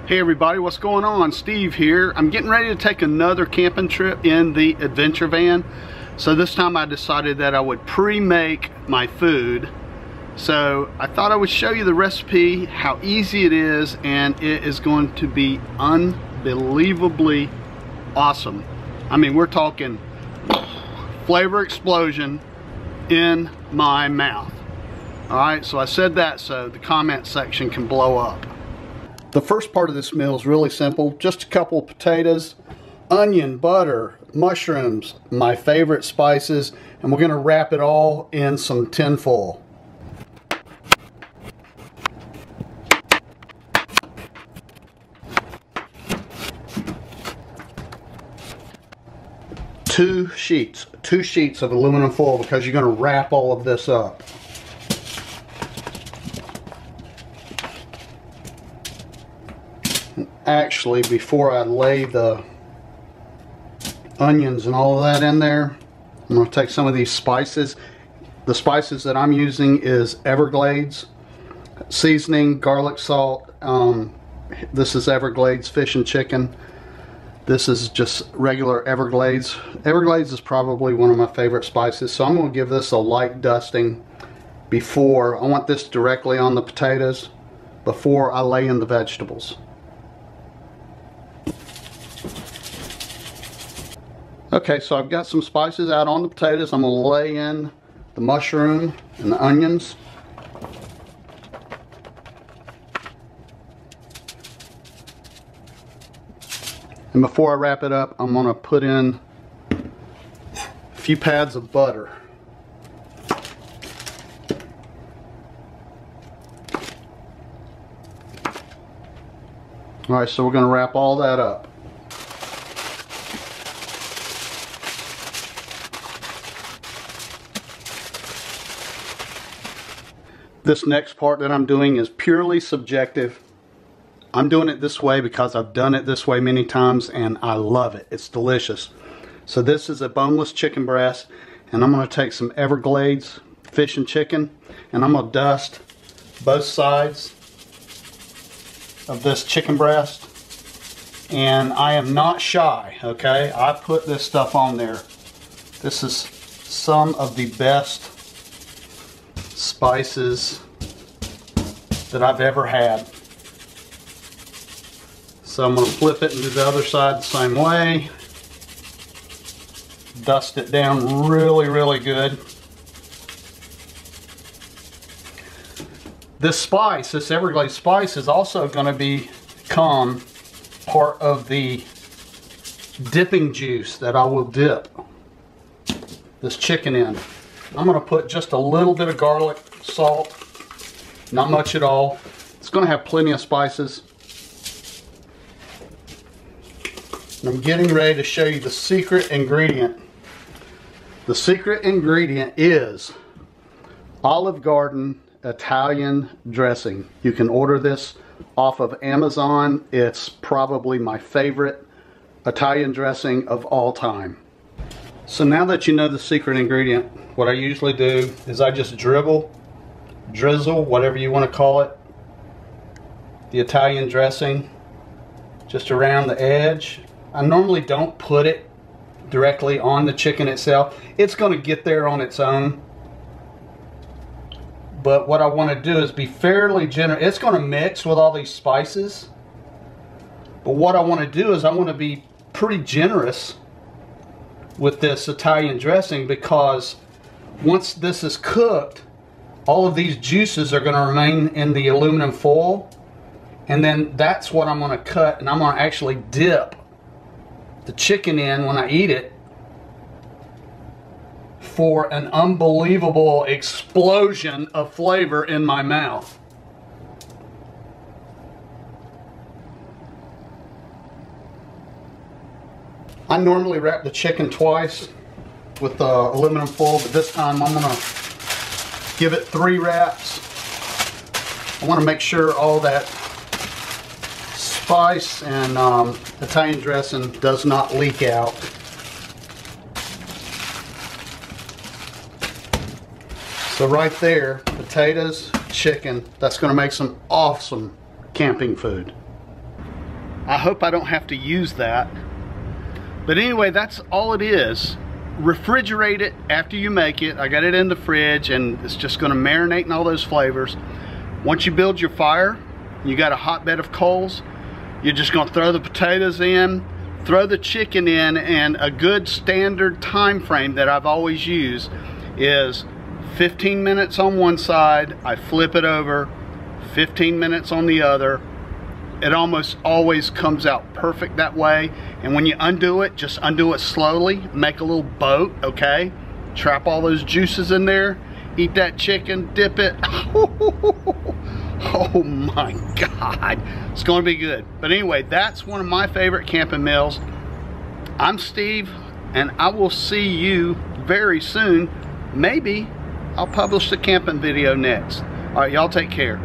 Hey everybody, what's going on? Steve here. I'm getting ready to take another camping trip in the adventure van. So this time I decided that I would pre-make my food. So I thought I would show you the recipe, how easy it is, and it is going to be unbelievably awesome. I mean, we're talking flavor explosion in my mouth. Alright, so I said that so the comment section can blow up. The first part of this meal is really simple. Just a couple of potatoes, onion, butter, mushrooms, my favorite spices, and we're going to wrap it all in some tin foil. Two sheets of aluminum foil because you're going to wrap all of this up. Actually, before I lay the onions and all of that in there, I'm going to take some of these spices. The spices that I'm using is Everglades seasoning, garlic salt. This is Everglades fish and chicken. This is just regular Everglades. Everglades is probably one of my favorite spices, so I'm going to give this a light dusting before. I want this directly on the potatoes before I lay in the vegetables. Okay, so I've got some spices out on the potatoes. I'm going to lay in the mushroom and the onions. And before I wrap it up, I'm going to put in a few pads of butter. Alright, so we're going to wrap all that up. This next part that I'm doing is purely subjective. I'm doing it this way because I've done it this way many times and I love it. It's delicious. So this is a boneless chicken breast, and I'm going to take some Everglades fish and chicken, and I'm going to dust both sides of this chicken breast. And I am not shy, okay? I put this stuff on there. This is some of the best spices that I've ever had. So I'm going to flip it and do the other side the same way. Dust it down really, really good. This spice, this Everglades spice, is also going to become part of the dipping juice that I will dip this chicken in. I'm going to put just a little bit of garlic, salt, not much at all. It's going to have plenty of spices. And I'm getting ready to show you the secret ingredient. The secret ingredient is Olive Garden Italian dressing. You can order this off of Amazon. It's probably my favorite Italian dressing of all time. So now that you know the secret ingredient, what I usually do is I just drizzle, whatever you want to call it, the Italian dressing just around the edge. I normally don't put it directly on the chicken itself. It's going to get there on its own. But what I want to do is be fairly generous. It's going to mix with all these spices. But what I want to do is I want to be pretty generous with this Italian dressing, because once this is cooked, all of these juices are going to remain in the aluminum foil, and then that's what I'm going to cut, and I'm going to actually dip the chicken in when I eat it for an unbelievable explosion of flavor in my mouth. I normally wrap the chicken twice with aluminum foil, but this time I'm going to give it 3 wraps. I want to make sure all that spice and Italian dressing does not leak out. So right there, potatoes, chicken, that's going to make some awesome camping food. I hope I don't have to use that. But anyway, that's all it is. Refrigerate it after you make it. I got it in the fridge and it's just gonna marinate in all those flavors. Once you build your fire, you got a hotbed of coals, you're just gonna throw the potatoes in, throw the chicken in, and a good standard time frame that I've always used is 15 minutes on one side, I flip it over, 15 minutes on the other. It almost always comes out perfect that way. And when you undo it, just undo it slowly, make a little boat, okay? Trap all those juices in there, eat that chicken, dip it. Oh my God, it's gonna be good. But anyway, that's one of my favorite camping meals. I'm Steve, and I will see you very soon. Maybe I'll publish the camping video next. All right, y'all take care.